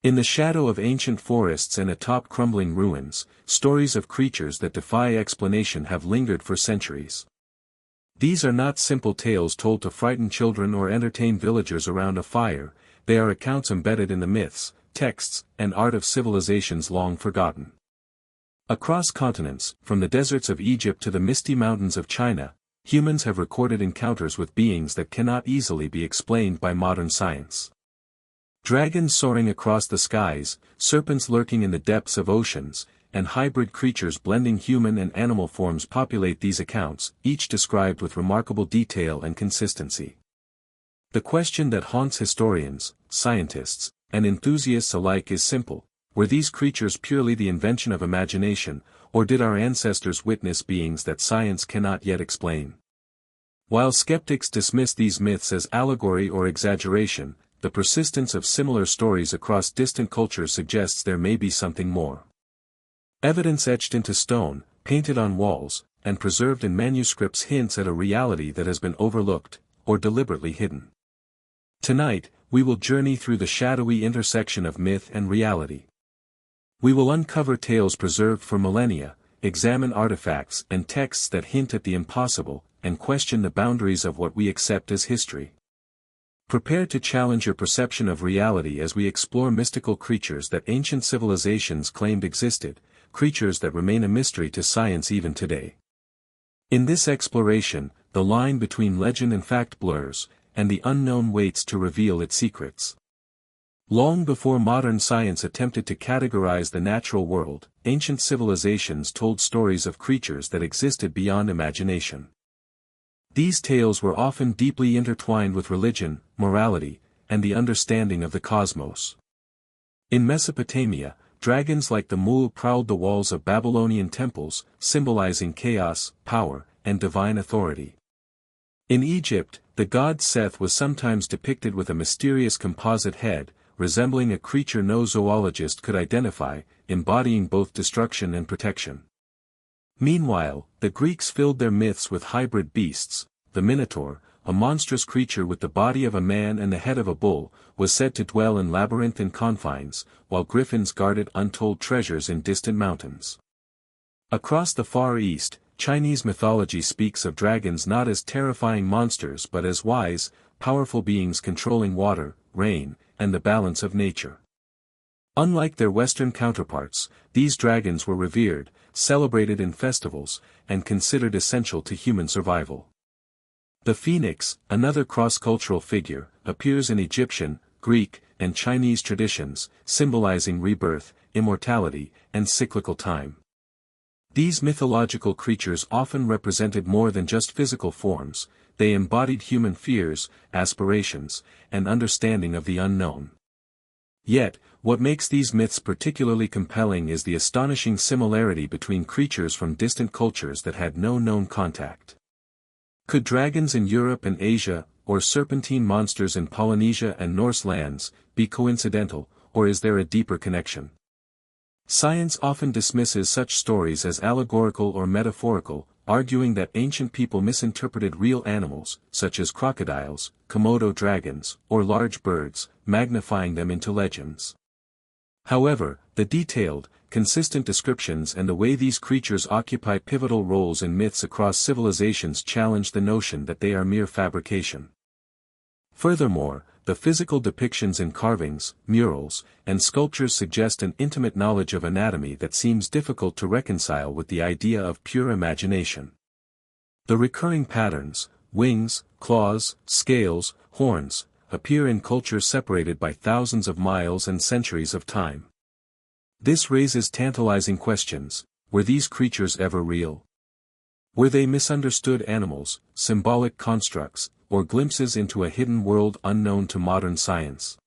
In the shadow of ancient forests and atop crumbling ruins, stories of creatures that defy explanation have lingered for centuries. These are not simple tales told to frighten children or entertain villagers around a fire, they are accounts embedded in the myths, texts, and art of civilizations long forgotten. Across continents, from the deserts of Egypt to the misty mountains of China, humans have recorded encounters with beings that cannot easily be explained by modern science. Dragons soaring across the skies, serpents lurking in the depths of oceans, and hybrid creatures blending human and animal forms populate these accounts, each described with remarkable detail and consistency. The question that haunts historians, scientists, and enthusiasts alike is simple: were these creatures purely the invention of imagination, or did our ancestors witness beings that science cannot yet explain? While skeptics dismiss these myths as allegory or exaggeration, the persistence of similar stories across distant cultures suggests there may be something more. Evidence etched into stone, painted on walls, and preserved in manuscripts hints at a reality that has been overlooked, or deliberately hidden. Tonight, we will journey through the shadowy intersection of myth and reality. We will uncover tales preserved for millennia, examine artifacts and texts that hint at the impossible, and question the boundaries of what we accept as history. Prepare to challenge your perception of reality as we explore mystical creatures that ancient civilizations claimed existed, creatures that remain a mystery to science even today. In this exploration, the line between legend and fact blurs, and the unknown waits to reveal its secrets. Long before modern science attempted to categorize the natural world, ancient civilizations told stories of creatures that existed beyond imagination. These tales were often deeply intertwined with religion, morality, and the understanding of the cosmos. In Mesopotamia, dragons like the Mul prowled the walls of Babylonian temples, symbolizing chaos, power, and divine authority. In Egypt, the god Seth was sometimes depicted with a mysterious composite head, resembling a creature no zoologist could identify, embodying both destruction and protection. Meanwhile, the Greeks filled their myths with hybrid beasts. The Minotaur, a monstrous creature with the body of a man and the head of a bull, was said to dwell in labyrinthine confines, while griffins guarded untold treasures in distant mountains. Across the Far East, Chinese mythology speaks of dragons not as terrifying monsters but as wise, powerful beings controlling water, rain, and the balance of nature. Unlike their Western counterparts, these dragons were revered, celebrated in festivals, and considered essential to human survival. The phoenix, another cross-cultural figure, appears in Egyptian, Greek, and Chinese traditions, symbolizing rebirth, immortality, and cyclical time. These mythological creatures often represented more than just physical forms, they embodied human fears, aspirations, and understanding of the unknown. Yet, what makes these myths particularly compelling is the astonishing similarity between creatures from distant cultures that had no known contact. Could dragons in Europe and Asia, or serpentine monsters in Polynesia and Norse lands, be coincidental, or is there a deeper connection? Science often dismisses such stories as allegorical or metaphorical, arguing that ancient people misinterpreted real animals, such as crocodiles, Komodo dragons, or large birds, magnifying them into legends. However, the detailed, consistent descriptions and the way these creatures occupy pivotal roles in myths across civilizations challenge the notion that they are mere fabrication. Furthermore, the physical depictions in carvings, murals, and sculptures suggest an intimate knowledge of anatomy that seems difficult to reconcile with the idea of pure imagination. The recurring patterns, wings, claws, scales, horns, appear in cultures separated by thousands of miles and centuries of time. This raises tantalizing questions: were these creatures ever real? Were they misunderstood animals, symbolic constructs, or glimpses into a hidden world unknown to modern science?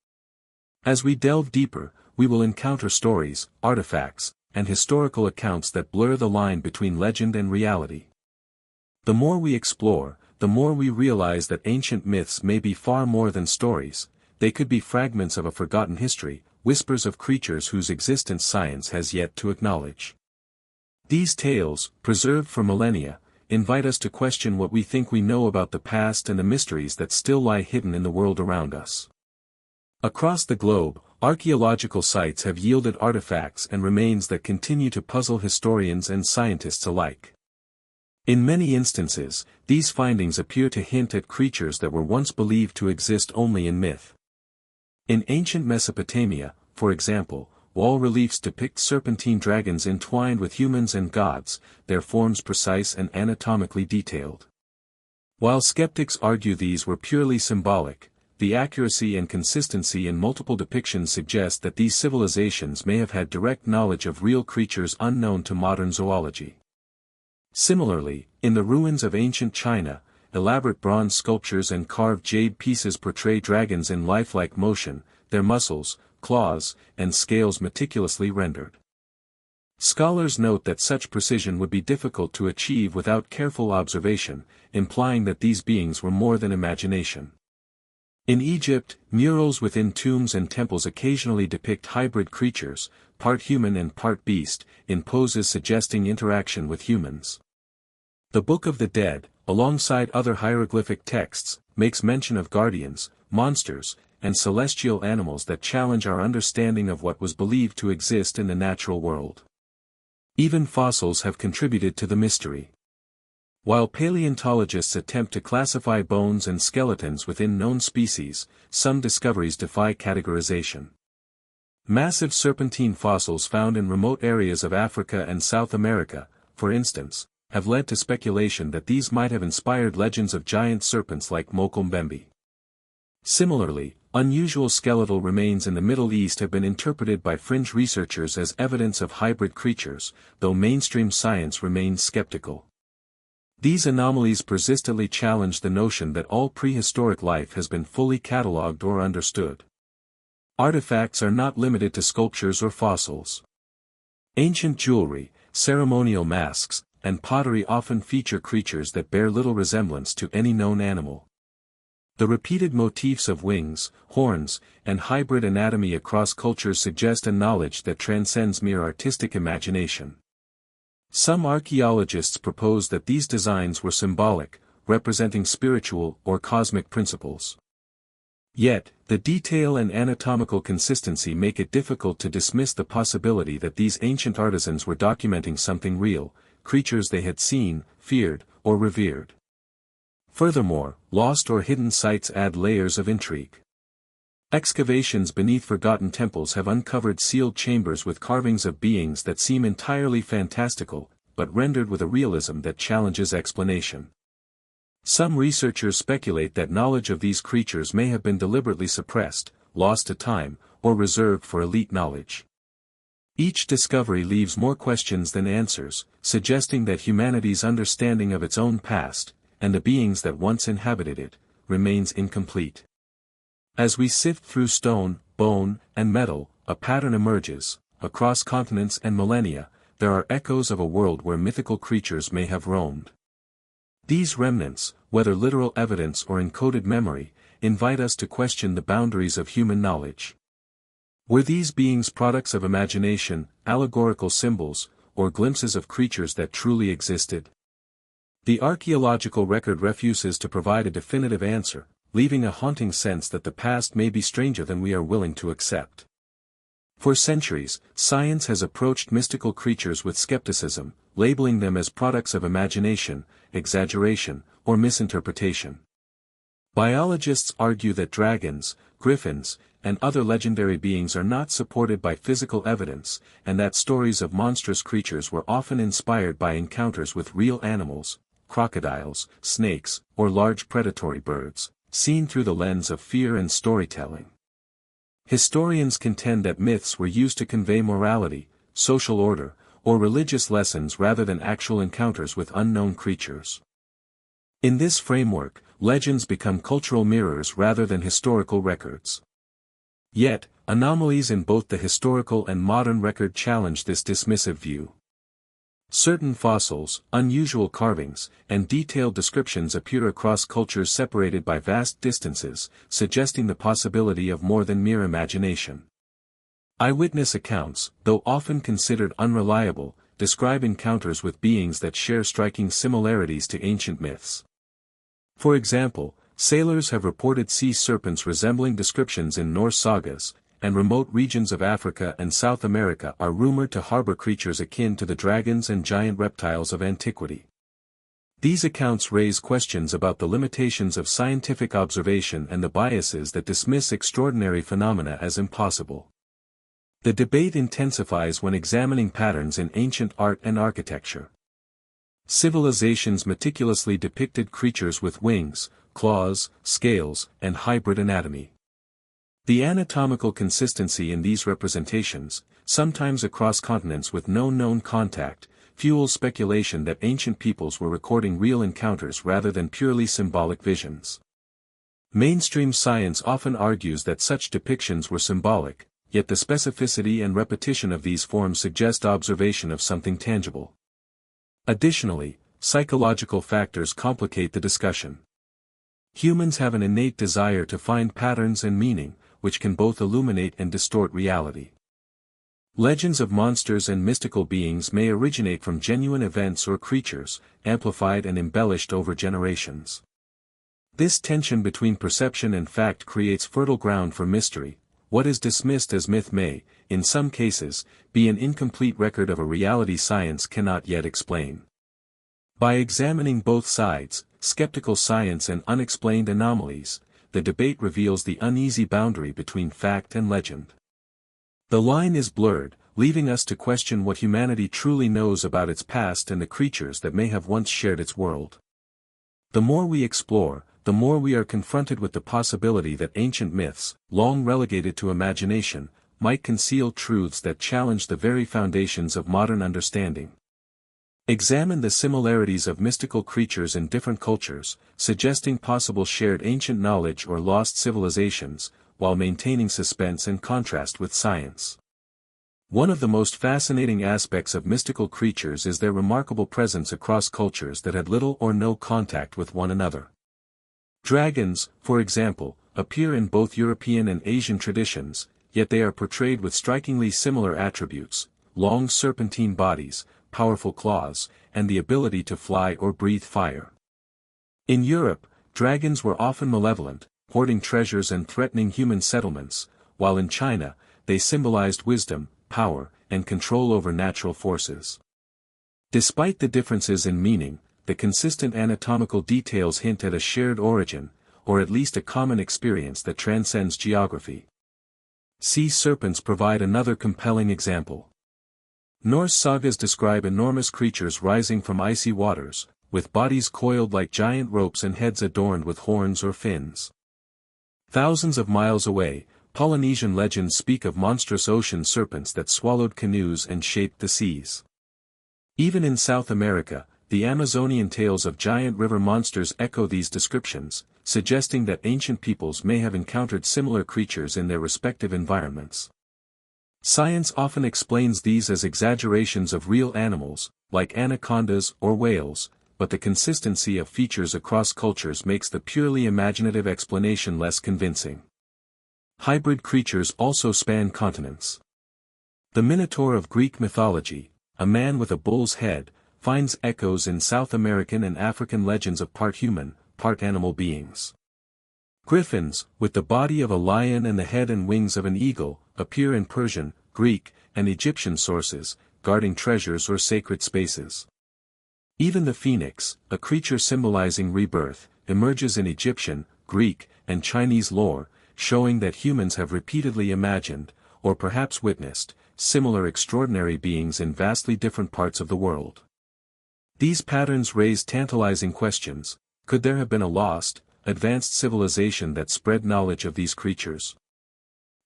As we delve deeper, we will encounter stories, artifacts, and historical accounts that blur the line between legend and reality. The more we explore, the more we realize that ancient myths may be far more than stories. They could be fragments of a forgotten history, whispers of creatures whose existence science has yet to acknowledge. These tales, preserved for millennia, invite us to question what we think we know about the past and the mysteries that still lie hidden in the world around us. Across the globe, Archaeological sites have yielded artifacts and remains that continue to puzzle historians and scientists alike. In many instances, these findings appear to hint at creatures that were once believed to exist only in myth. In ancient Mesopotamia, for example, wall reliefs depict serpentine dragons entwined with humans and gods, their forms precise and anatomically detailed. While skeptics argue these were purely symbolic, the accuracy and consistency in multiple depictions suggest that these civilizations may have had direct knowledge of real creatures unknown to modern zoology. Similarly, in the ruins of ancient China, elaborate bronze sculptures and carved jade pieces portray dragons in lifelike motion, their muscles, claws, and scales meticulously rendered. Scholars note that such precision would be difficult to achieve without careful observation, implying that these beings were more than imagination. In Egypt, murals within tombs and temples occasionally depict hybrid creatures, part human and part beast, in poses suggesting interaction with humans. The Book of the Dead, alongside other hieroglyphic texts, makes mention of guardians, monsters, and celestial animals that challenge our understanding of what was believed to exist in the natural world. Even fossils have contributed to the mystery. While paleontologists attempt to classify bones and skeletons within known species, some discoveries defy categorization. Massive serpentine fossils found in remote areas of Africa and South America, for instance, have led to speculation that these might have inspired legends of giant serpents like Mokombembe. Similarly, unusual skeletal remains in the Middle East have been interpreted by fringe researchers as evidence of hybrid creatures, though mainstream science remains skeptical. These anomalies persistently challenge the notion that all prehistoric life has been fully catalogued or understood. Artifacts are not limited to sculptures or fossils. Ancient jewelry, ceremonial masks, and pottery often feature creatures that bear little resemblance to any known animal. The repeated motifs of wings, horns, and hybrid anatomy across cultures suggest a knowledge that transcends mere artistic imagination. Some archaeologists propose that these designs were symbolic, representing spiritual or cosmic principles. Yet, the detail and anatomical consistency make it difficult to dismiss the possibility that these ancient artisans were documenting something real, creatures they had seen, feared, or revered. Furthermore, lost or hidden sites add layers of intrigue. Excavations beneath forgotten temples have uncovered sealed chambers with carvings of beings that seem entirely fantastical, but rendered with a realism that challenges explanation. Some researchers speculate that knowledge of these creatures may have been deliberately suppressed, lost to time, or reserved for elite knowledge. Each discovery leaves more questions than answers, suggesting that humanity's understanding of its own past, and the beings that once inhabited it, remains incomplete. As we sift through stone, bone, and metal, a pattern emerges. Across continents and millennia, there are echoes of a world where mythical creatures may have roamed. These remnants, whether literal evidence or encoded memory, invite us to question the boundaries of human knowledge. Were these beings products of imagination, allegorical symbols, or glimpses of creatures that truly existed? The archaeological record refuses to provide a definitive answer, leaving a haunting sense that the past may be stranger than we are willing to accept. For centuries, science has approached mystical creatures with skepticism, labeling them as products of imagination, exaggeration, or misinterpretation. Biologists argue that dragons, griffins, and other legendary beings are not supported by physical evidence, and that stories of monstrous creatures were often inspired by encounters with real animals, crocodiles, snakes, or large predatory birds, seen through the lens of fear and storytelling. Historians contend that myths were used to convey morality, social order, or religious lessons rather than actual encounters with unknown creatures. In this framework, legends become cultural mirrors rather than historical records. Yet, anomalies in both the historical and modern record challenge this dismissive view. Certain fossils, unusual carvings, and detailed descriptions appear across cultures separated by vast distances, suggesting the possibility of more than mere imagination. Eyewitness accounts, though often considered unreliable, describe encounters with beings that share striking similarities to ancient myths. For example, sailors have reported sea serpents resembling descriptions in Norse sagas, and remote regions of Africa and South America are rumored to harbor creatures akin to the dragons and giant reptiles of antiquity. These accounts raise questions about the limitations of scientific observation and the biases that dismiss extraordinary phenomena as impossible. The debate intensifies when examining patterns in ancient art and architecture. Civilizations meticulously depicted creatures with wings, claws, scales, and hybrid anatomy. The anatomical consistency in these representations, sometimes across continents with no known contact, fuels speculation that ancient peoples were recording real encounters rather than purely symbolic visions. Mainstream science often argues that such depictions were symbolic, yet the specificity and repetition of these forms suggest observation of something tangible. Additionally, psychological factors complicate the discussion. Humans have an innate desire to find patterns and meaning, which can both illuminate and distort reality. Legends of monsters and mystical beings may originate from genuine events or creatures, amplified and embellished over generations. This tension between perception and fact creates fertile ground for mystery. What is dismissed as myth may, in some cases, be an incomplete record of a reality science cannot yet explain. By examining both sides, skeptical science and unexplained anomalies, the debate reveals the uneasy boundary between fact and legend. The line is blurred, leaving us to question what humanity truly knows about its past and the creatures that may have once shared its world. The more we explore, the more we are confronted with the possibility that ancient myths, long relegated to imagination, might conceal truths that challenge the very foundations of modern understanding. Examine the similarities of mystical creatures in different cultures, suggesting possible shared ancient knowledge or lost civilizations, while maintaining suspense and contrast with science. One of the most fascinating aspects of mystical creatures is their remarkable presence across cultures that had little or no contact with one another. Dragons, for example, appear in both European and Asian traditions, yet they are portrayed with strikingly similar attributes: long serpentine bodies, powerful claws, and the ability to fly or breathe fire. In Europe, dragons were often malevolent, hoarding treasures and threatening human settlements, while in China, they symbolized wisdom, power, and control over natural forces. Despite the differences in meaning, the consistent anatomical details hint at a shared origin, or at least a common experience that transcends geography. Sea serpents provide another compelling example. Norse sagas describe enormous creatures rising from icy waters, with bodies coiled like giant ropes and heads adorned with horns or fins. Thousands of miles away, Polynesian legends speak of monstrous ocean serpents that swallowed canoes and shaped the seas. Even in South America, the Amazonian tales of giant river monsters echo these descriptions, suggesting that ancient peoples may have encountered similar creatures in their respective environments. Science often explains these as exaggerations of real animals, like anacondas or whales, but the consistency of features across cultures makes the purely imaginative explanation less convincing. Hybrid creatures also span continents. The Minotaur of Greek mythology, a man with a bull's head, finds echoes in South American and African legends of part human, part animal beings. Griffins, with the body of a lion and the head and wings of an eagle, appear in Persian, Greek, and Egyptian sources, guarding treasures or sacred spaces. Even the phoenix, a creature symbolizing rebirth, emerges in Egyptian, Greek, and Chinese lore, showing that humans have repeatedly imagined, or perhaps witnessed, similar extraordinary beings in vastly different parts of the world. These patterns raise tantalizing questions. Could there have been a lost, advanced civilization that spread knowledge of these creatures?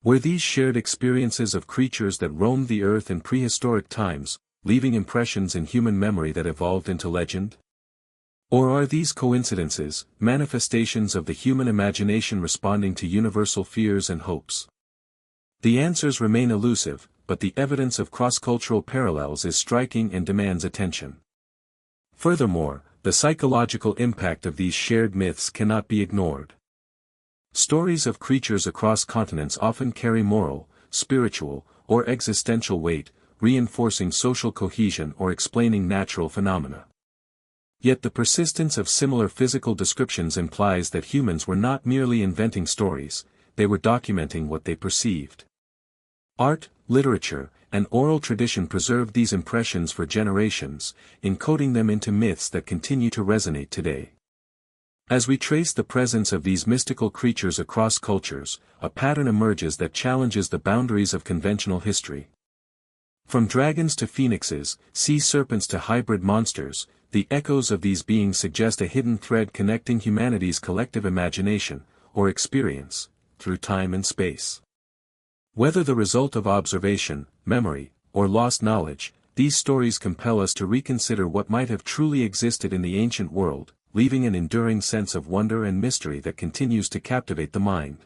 Were these shared experiences of creatures that roamed the earth in prehistoric times, leaving impressions in human memory that evolved into legend? Or are these coincidences, manifestations of the human imagination responding to universal fears and hopes? The answers remain elusive, but the evidence of cross-cultural parallels is striking and demands attention. Furthermore, the psychological impact of these shared myths cannot be ignored. Stories of creatures across continents often carry moral, spiritual, or existential weight, reinforcing social cohesion or explaining natural phenomena. Yet the persistence of similar physical descriptions implies that humans were not merely inventing stories, they were documenting what they perceived. Art, literature, and oral tradition preserved these impressions for generations, encoding them into myths that continue to resonate today. As we trace the presence of these mystical creatures across cultures, a pattern emerges that challenges the boundaries of conventional history. From dragons to phoenixes, sea serpents to hybrid monsters, the echoes of these beings suggest a hidden thread connecting humanity's collective imagination, or experience, through time and space. Whether the result of observation, memory, or lost knowledge, these stories compel us to reconsider what might have truly existed in the ancient world, leaving an enduring sense of wonder and mystery that continues to captivate the mind.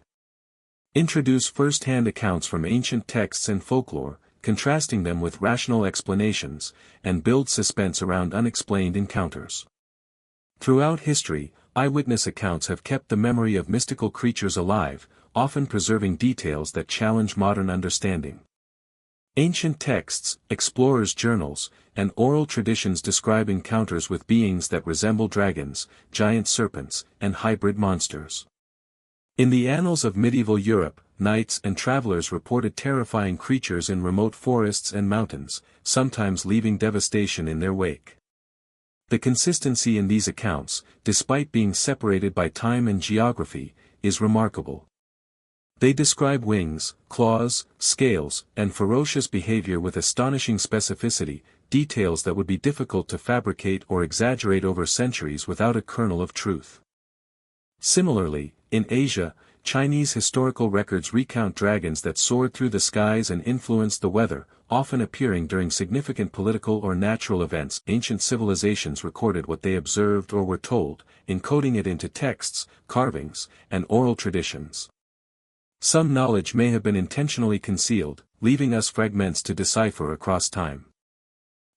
Introduce first-hand accounts from ancient texts and folklore, contrasting them with rational explanations, and build suspense around unexplained encounters. Throughout history, eyewitness accounts have kept the memory of mystical creatures alive, often preserving details that challenge modern understanding. Ancient texts, explorers' journals, and oral traditions describe encounters with beings that resemble dragons, giant serpents, and hybrid monsters. In the annals of medieval Europe, knights and travelers reported terrifying creatures in remote forests and mountains, sometimes leaving devastation in their wake. The consistency in these accounts, despite being separated by time and geography, is remarkable. They describe wings, claws, scales, and ferocious behavior with astonishing specificity, details that would be difficult to fabricate or exaggerate over centuries without a kernel of truth. Similarly, in Asia, Chinese historical records recount dragons that soared through the skies and influenced the weather, often appearing during significant political or natural events. Ancient civilizations recorded what they observed or were told, encoding it into texts, carvings, and oral traditions. Some knowledge may have been intentionally concealed, leaving us fragments to decipher across time.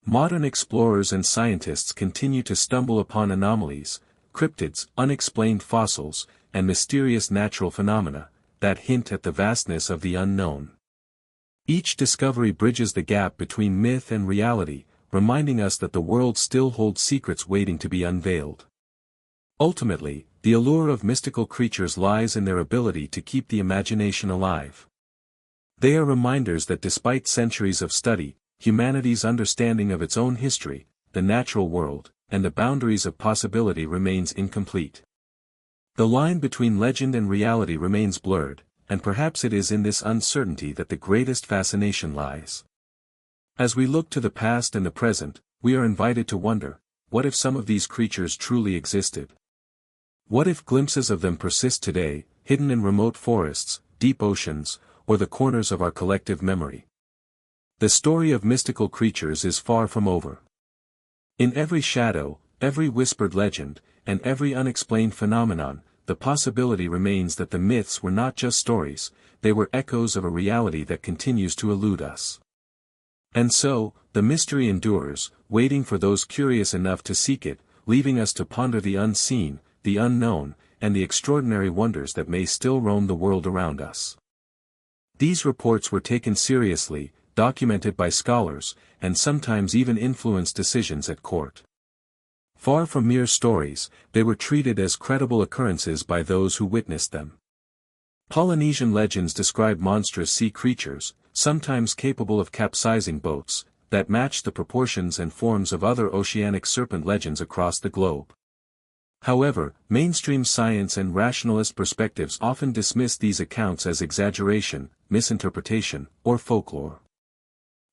Modern explorers and scientists continue to stumble upon anomalies, cryptids, unexplained fossils, and mysterious natural phenomena that hint at the vastness of the unknown. Each discovery bridges the gap between myth and reality, reminding us that the world still holds secrets waiting to be unveiled. Ultimately, the allure of mystical creatures lies in their ability to keep the imagination alive. They are reminders that despite centuries of study, humanity's understanding of its own history, the natural world, and the boundaries of possibility remains incomplete. The line between legend and reality remains blurred, and perhaps it is in this uncertainty that the greatest fascination lies. As we look to the past and the present, we are invited to wonder, what if some of these creatures truly existed? What if glimpses of them persist today, hidden in remote forests, deep oceans, or the corners of our collective memory? The story of mystical creatures is far from over. In every shadow, every whispered legend, and every unexplained phenomenon, the possibility remains that the myths were not just stories, they were echoes of a reality that continues to elude us. And so, the mystery endures, waiting for those curious enough to seek it, leaving us to ponder the unseen, the unknown, and the extraordinary wonders that may still roam the world around us. These reports were taken seriously, documented by scholars, and sometimes even influenced decisions at court. Far from mere stories, they were treated as credible occurrences by those who witnessed them. Polynesian legends describe monstrous sea creatures, sometimes capable of capsizing boats, that match the proportions and forms of other oceanic serpent legends across the globe. However, mainstream science and rationalist perspectives often dismiss these accounts as exaggeration, misinterpretation, or folklore.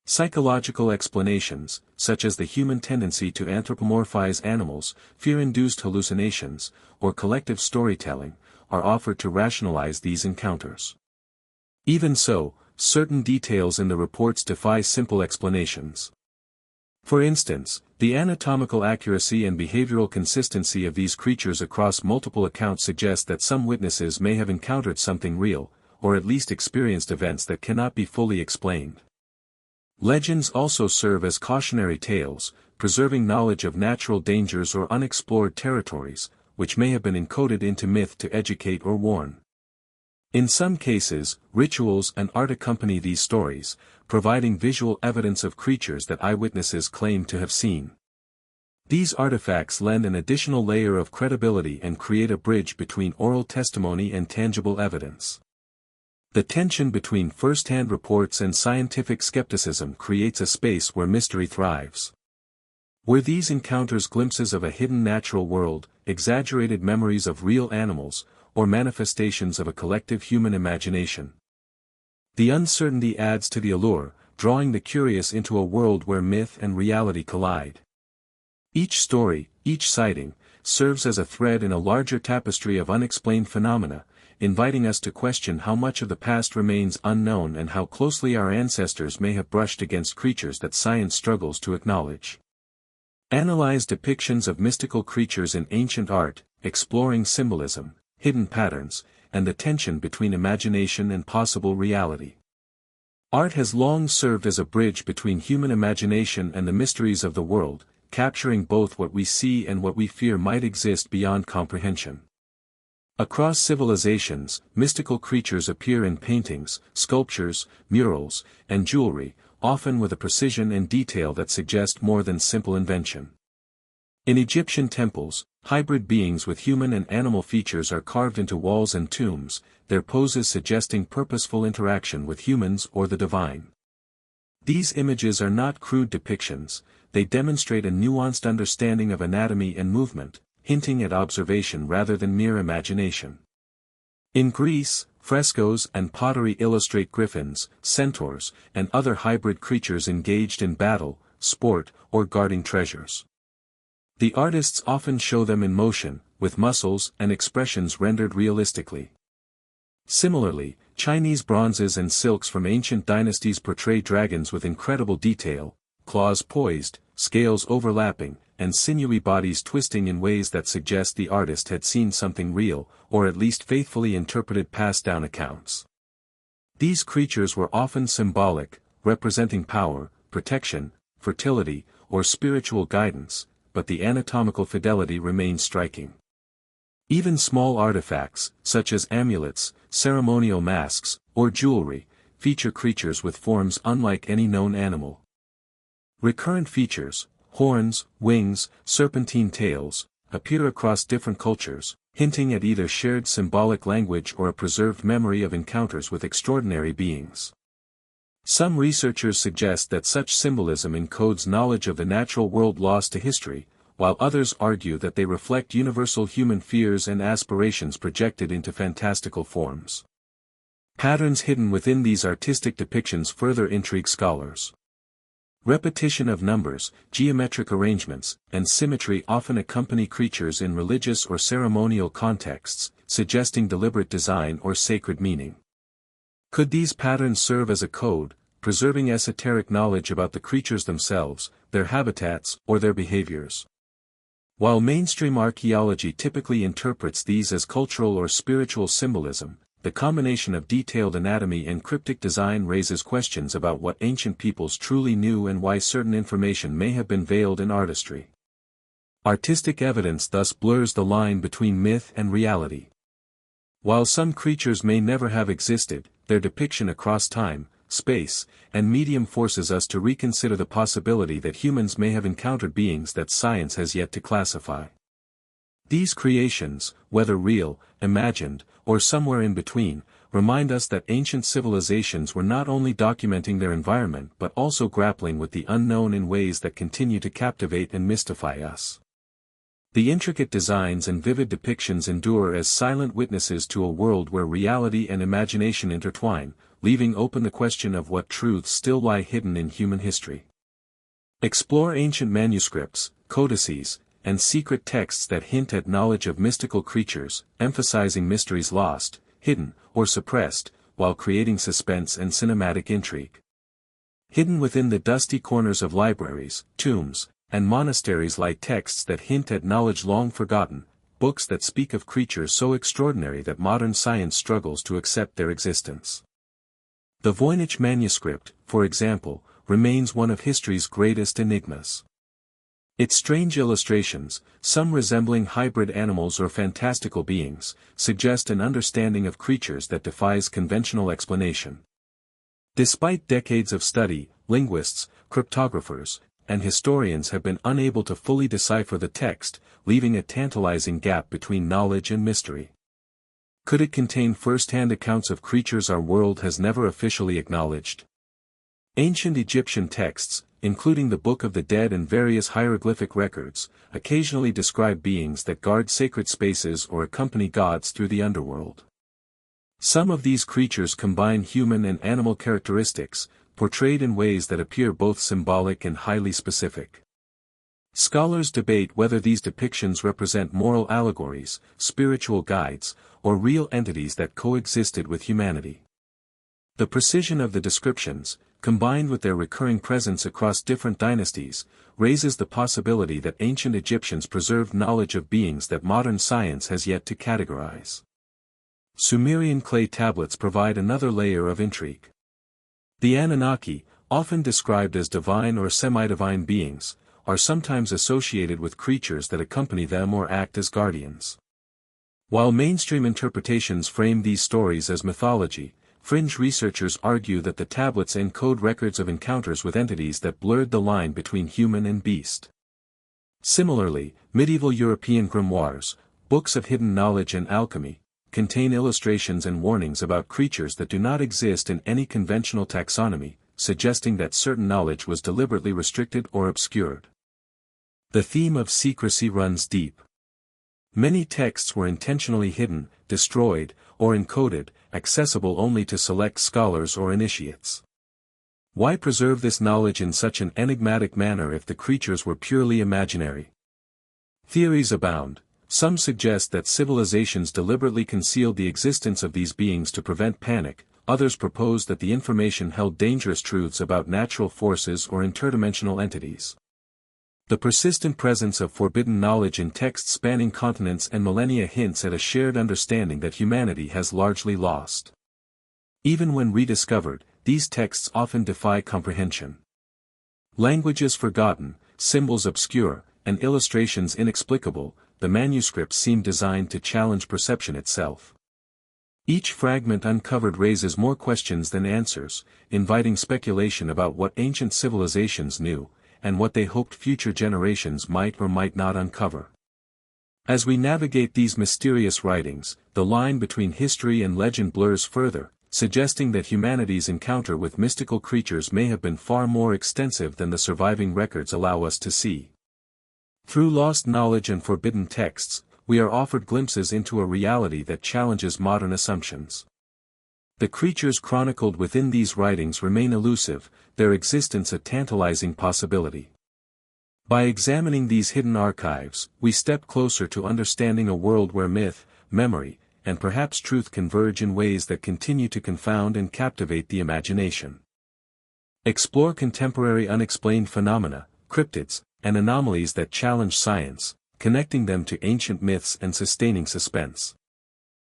Psychological explanations, such as the human tendency to anthropomorphize animals, fear-induced hallucinations, or collective storytelling, are offered to rationalize these encounters. Even so, certain details in the reports defy simple explanations. For instance, the anatomical accuracy and behavioral consistency of these creatures across multiple accounts suggest that some witnesses may have encountered something real, or at least experienced events that cannot be fully explained. Legends also serve as cautionary tales, preserving knowledge of natural dangers or unexplored territories, which may have been encoded into myth to educate or warn. In some cases, rituals and art accompany these stories, providing visual evidence of creatures that eyewitnesses claim to have seen. These artifacts lend an additional layer of credibility and create a bridge between oral testimony and tangible evidence. The tension between first-hand reports and scientific skepticism creates a space where mystery thrives. Were these encounters glimpses of a hidden natural world, exaggerated memories of real animals, or manifestations of a collective human imagination? The uncertainty adds to the allure, drawing the curious into a world where myth and reality collide. Each story, each sighting, serves as a thread in a larger tapestry of unexplained phenomena, inviting us to question how much of the past remains unknown and how closely our ancestors may have brushed against creatures that science struggles to acknowledge. Analyze depictions of mystical creatures in ancient art, exploring symbolism, hidden patterns, and the tension between imagination and possible reality. Art has long served as a bridge between human imagination and the mysteries of the world, capturing both what we see and what we fear might exist beyond comprehension. Across civilizations, mystical creatures appear in paintings, sculptures, murals, and jewelry, often with a precision and detail that suggest more than simple invention. In Egyptian temples, hybrid beings with human and animal features are carved into walls and tombs, their poses suggesting purposeful interaction with humans or the divine. These images are not crude depictions, they demonstrate a nuanced understanding of anatomy and movement, hinting at observation rather than mere imagination. In Greece, frescoes and pottery illustrate griffins, centaurs, and other hybrid creatures engaged in battle, sport, or guarding treasures. The artists often show them in motion, with muscles and expressions rendered realistically. Similarly, Chinese bronzes and silks from ancient dynasties portray dragons with incredible detail, claws poised, scales overlapping, and sinewy bodies twisting in ways that suggest the artist had seen something real, or at least faithfully interpreted passed-down accounts. These creatures were often symbolic, representing power, protection, fertility, or spiritual guidance, but the anatomical fidelity remains striking. Even small artifacts, such as amulets, ceremonial masks, or jewelry, feature creatures with forms unlike any known animal. Recurrent features, horns, wings, serpentine tails, appear across different cultures, hinting at either shared symbolic language or a preserved memory of encounters with extraordinary beings. Some researchers suggest that such symbolism encodes knowledge of the natural world lost to history, while others argue that they reflect universal human fears and aspirations projected into fantastical forms. Patterns hidden within these artistic depictions further intrigue scholars. Repetition of numbers, geometric arrangements, and symmetry often accompany creatures in religious or ceremonial contexts, suggesting deliberate design or sacred meaning. Could these patterns serve as a code, preserving esoteric knowledge about the creatures themselves, their habitats, or their behaviors? While mainstream archaeology typically interprets these as cultural or spiritual symbolism, the combination of detailed anatomy and cryptic design raises questions about what ancient peoples truly knew and why certain information may have been veiled in artistry. Artistic evidence thus blurs the line between myth and reality. While some creatures may never have existed, their depiction across time, space, and medium forces us to reconsider the possibility that humans may have encountered beings that science has yet to classify. These creations, whether real, imagined, or somewhere in between, remind us that ancient civilizations were not only documenting their environment but also grappling with the unknown in ways that continue to captivate and mystify us. The intricate designs and vivid depictions endure as silent witnesses to a world where reality and imagination intertwine, leaving open the question of what truths still lie hidden in human history. Explore ancient manuscripts, codices, and secret texts that hint at knowledge of mystical creatures, emphasizing mysteries lost, hidden, or suppressed, while creating suspense and cinematic intrigue. Hidden within the dusty corners of libraries, tombs, and monasteries lie texts that hint at knowledge long forgotten, books that speak of creatures so extraordinary that modern science struggles to accept their existence. The Voynich manuscript, for example, remains one of history's greatest enigmas. Its strange illustrations, some resembling hybrid animals or fantastical beings, suggest an understanding of creatures that defies conventional explanation. Despite decades of study, linguists, cryptographers, and historians have been unable to fully decipher the text, leaving a tantalizing gap between knowledge and mystery. Could it contain first-hand accounts of creatures our world has never officially acknowledged? Ancient Egyptian texts, including the Book of the Dead and various hieroglyphic records, occasionally describe beings that guard sacred spaces or accompany gods through the underworld. Some of these creatures combine human and animal characteristics, portrayed in ways that appear both symbolic and highly specific. Scholars debate whether these depictions represent moral allegories, spiritual guides, or real entities that coexisted with humanity. The precision of the descriptions, combined with their recurring presence across different dynasties, raises the possibility that ancient Egyptians preserved knowledge of beings that modern science has yet to categorize. Sumerian clay tablets provide another layer of intrigue. The Anunnaki, often described as divine or semi-divine beings, are sometimes associated with creatures that accompany them or act as guardians. While mainstream interpretations frame these stories as mythology, fringe researchers argue that the tablets encode records of encounters with entities that blurred the line between human and beast. Similarly, medieval European grimoires, books of hidden knowledge and alchemy, contain illustrations and warnings about creatures that do not exist in any conventional taxonomy, suggesting that certain knowledge was deliberately restricted or obscured. The theme of secrecy runs deep. Many texts were intentionally hidden, destroyed, or encoded, accessible only to select scholars or initiates. Why preserve this knowledge in such an enigmatic manner if the creatures were purely imaginary? Theories abound. Some suggest that civilizations deliberately concealed the existence of these beings to prevent panic, others propose that the information held dangerous truths about natural forces or interdimensional entities. The persistent presence of forbidden knowledge in texts spanning continents and millennia hints at a shared understanding that humanity has largely lost. Even when rediscovered, these texts often defy comprehension. Languages forgotten, symbols obscure, and illustrations inexplicable, the manuscripts seem designed to challenge perception itself. Each fragment uncovered raises more questions than answers, inviting speculation about what ancient civilizations knew, and what they hoped future generations might or might not uncover. As we navigate these mysterious writings, the line between history and legend blurs further, suggesting that humanity's encounter with mystical creatures may have been far more extensive than the surviving records allow us to see. Through lost knowledge and forbidden texts, we are offered glimpses into a reality that challenges modern assumptions. The creatures chronicled within these writings remain elusive, their existence a tantalizing possibility. By examining these hidden archives, we step closer to understanding a world where myth, memory, and perhaps truth converge in ways that continue to confound and captivate the imagination. Explore contemporary unexplained phenomena, cryptids, and anomalies that challenge science, connecting them to ancient myths and sustaining suspense.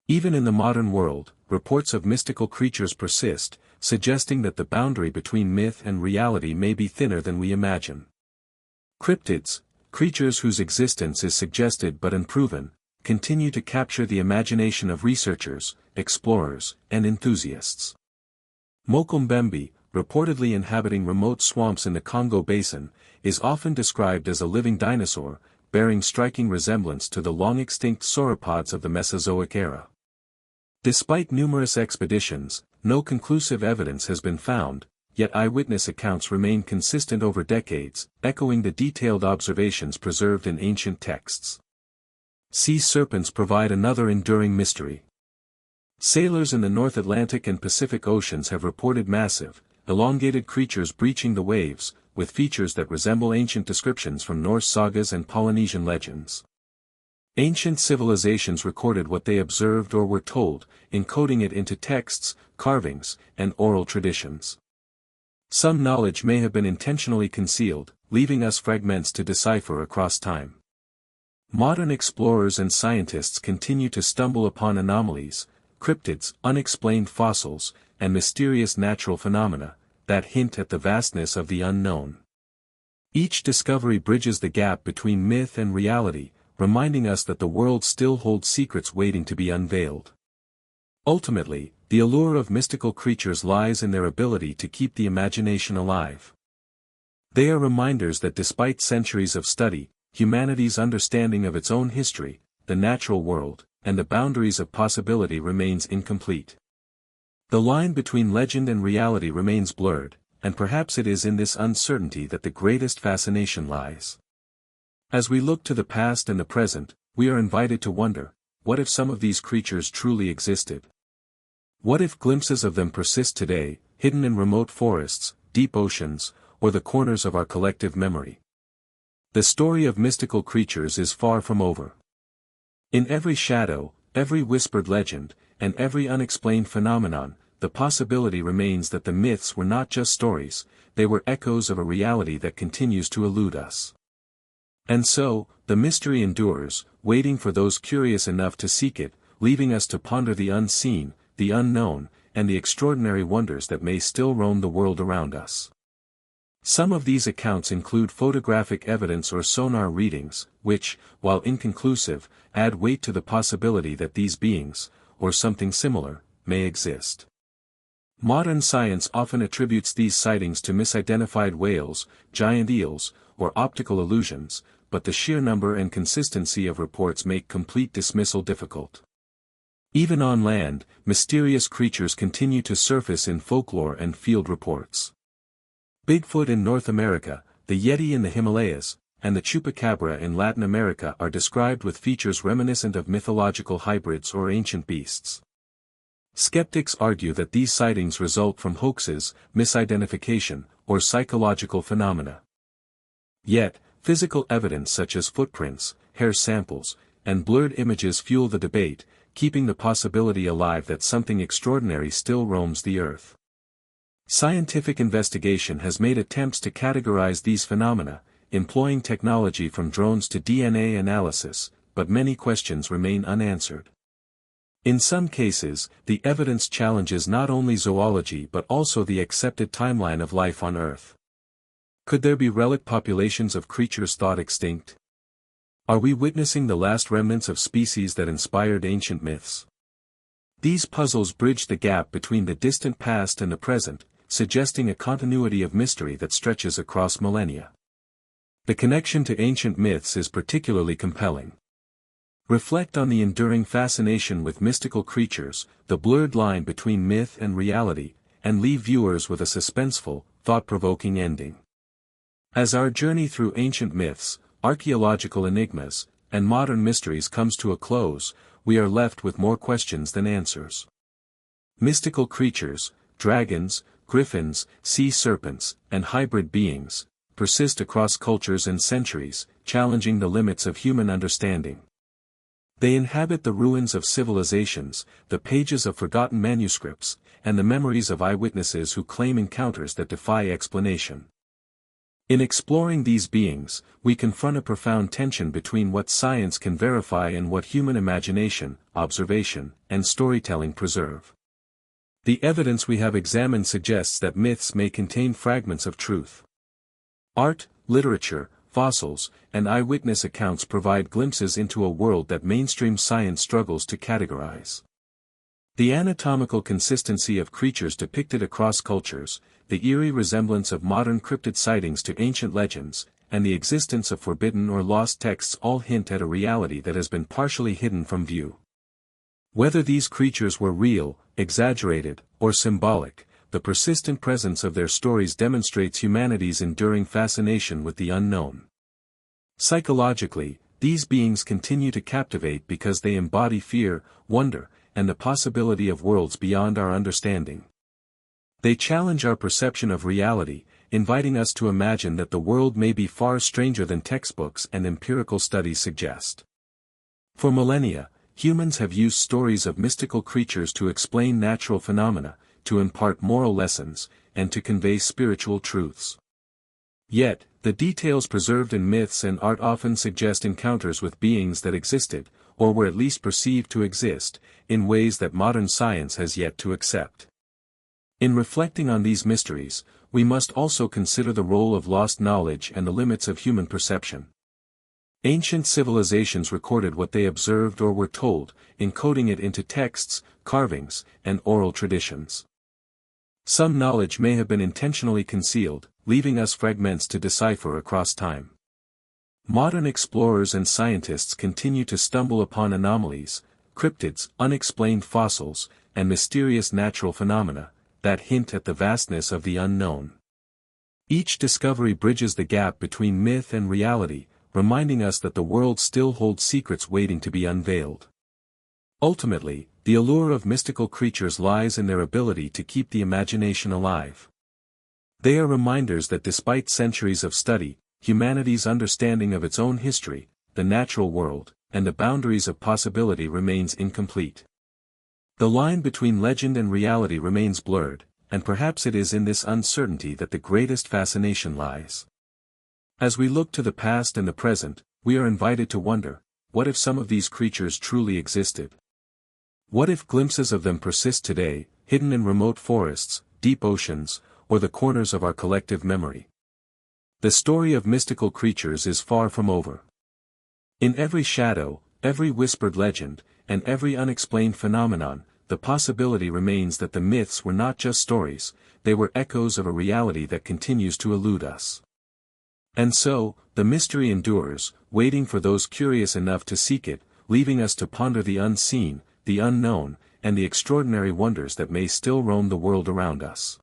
Even in the modern world, reports of mystical creatures persist, suggesting that the boundary between myth and reality may be thinner than we imagine. Cryptids, creatures whose existence is suggested but unproven, continue to capture the imagination of researchers, explorers, and enthusiasts. Mokombembe, reportedly inhabiting remote swamps in the Congo Basin, is often described as a living dinosaur, bearing striking resemblance to the long-extinct sauropods of the Mesozoic era. Despite numerous expeditions, no conclusive evidence has been found, yet eyewitness accounts remain consistent over decades, echoing the detailed observations preserved in ancient texts. Sea serpents provide another enduring mystery. Sailors in the North Atlantic and Pacific Oceans have reported massive, elongated creatures breaching the waves, with features that resemble ancient descriptions from Norse sagas and Polynesian legends. Ancient civilizations recorded what they observed or were told, encoding it into texts, carvings, and oral traditions. Some knowledge may have been intentionally concealed, leaving us fragments to decipher across time. Modern explorers and scientists continue to stumble upon anomalies, cryptids, unexplained fossils, and mysterious natural phenomena that hint at the vastness of the unknown. Each discovery bridges the gap between myth and reality, reminding us that the world still holds secrets waiting to be unveiled. Ultimately, the allure of mystical creatures lies in their ability to keep the imagination alive. They are reminders that despite centuries of study, humanity's understanding of its own history, the natural world, and the boundaries of possibility remains incomplete. The line between legend and reality remains blurred, and perhaps it is in this uncertainty that the greatest fascination lies. As we look to the past and the present, we are invited to wonder, what if some of these creatures truly existed? What if glimpses of them persist today, hidden in remote forests, deep oceans, or the corners of our collective memory? The story of mystical creatures is far from over. In every shadow, every whispered legend, and every unexplained phenomenon, the possibility remains that the myths were not just stories, they were echoes of a reality that continues to elude us. And so, the mystery endures, waiting for those curious enough to seek it, leaving us to ponder the unseen, the unknown, and the extraordinary wonders that may still roam the world around us. Some of these accounts include photographic evidence or sonar readings, which, while inconclusive, add weight to the possibility that these beings, or something similar, may exist. Modern science often attributes these sightings to misidentified whales, giant eels, or optical illusions, but the sheer number and consistency of reports make complete dismissal difficult. Even on land, mysterious creatures continue to surface in folklore and field reports. Bigfoot in North America, the Yeti in the Himalayas, and the Chupacabra in Latin America are described with features reminiscent of mythological hybrids or ancient beasts. Skeptics argue that these sightings result from hoaxes, misidentification, or psychological phenomena. Yet, physical evidence such as footprints, hair samples, and blurred images fuel the debate, keeping the possibility alive that something extraordinary still roams the earth. Scientific investigation has made attempts to categorize these phenomena, employing technology from drones to DNA analysis, but many questions remain unanswered. In some cases, the evidence challenges not only zoology but also the accepted timeline of life on Earth. Could there be relic populations of creatures thought extinct? Are we witnessing the last remnants of species that inspired ancient myths? These puzzles bridge the gap between the distant past and the present, suggesting a continuity of mystery that stretches across millennia. The connection to ancient myths is particularly compelling. Reflect on the enduring fascination with mystical creatures, the blurred line between myth and reality, and leave viewers with a suspenseful, thought-provoking ending. As our journey through ancient myths, archaeological enigmas, and modern mysteries comes to a close, we are left with more questions than answers. Mystical creatures, dragons, griffins, sea serpents, and hybrid beings, persist across cultures and centuries, challenging the limits of human understanding. They inhabit the ruins of civilizations, the pages of forgotten manuscripts, and the memories of eyewitnesses who claim encounters that defy explanation. In exploring these beings, we confront a profound tension between what science can verify and what human imagination, observation, and storytelling preserve. The evidence we have examined suggests that myths may contain fragments of truth. Art, literature, fossils, and eyewitness accounts provide glimpses into a world that mainstream science struggles to categorize. The anatomical consistency of creatures depicted across cultures, the eerie resemblance of modern cryptid sightings to ancient legends, and the existence of forbidden or lost texts all hint at a reality that has been partially hidden from view. Whether these creatures were real, exaggerated, or symbolic, the persistent presence of their stories demonstrates humanity's enduring fascination with the unknown. Psychologically, these beings continue to captivate because they embody fear, wonder, and the possibility of worlds beyond our understanding. They challenge our perception of reality, inviting us to imagine that the world may be far stranger than textbooks and empirical studies suggest. For millennia, humans have used stories of mystical creatures to explain natural phenomena, to impart moral lessons, and to convey spiritual truths. Yet, the details preserved in myths and art often suggest encounters with beings that existed, or were at least perceived to exist, in ways that modern science has yet to accept. In reflecting on these mysteries, we must also consider the role of lost knowledge and the limits of human perception. Ancient civilizations recorded what they observed or were told, encoding it into texts, carvings, and oral traditions. Some knowledge may have been intentionally concealed, leaving us fragments to decipher across time. Modern explorers and scientists continue to stumble upon anomalies, cryptids, unexplained fossils, and mysterious natural phenomena, that hint at the vastness of the unknown. Each discovery bridges the gap between myth and reality, reminding us that the world still holds secrets waiting to be unveiled. Ultimately, the allure of mystical creatures lies in their ability to keep the imagination alive. They are reminders that despite centuries of study, humanity's understanding of its own history, the natural world, and the boundaries of possibility remains incomplete. The line between legend and reality remains blurred, and perhaps it is in this uncertainty that the greatest fascination lies. As we look to the past and the present, we are invited to wonder, what if some of these creatures truly existed? What if glimpses of them persist today, hidden in remote forests, deep oceans, or the corners of our collective memory? The story of mystical creatures is far from over. In every shadow, every whispered legend, and every unexplained phenomenon, the possibility remains that the myths were not just stories, they were echoes of a reality that continues to elude us. And so, the mystery endures, waiting for those curious enough to seek it, leaving us to ponder the unseen, the unknown, and the extraordinary wonders that may still roam the world around us.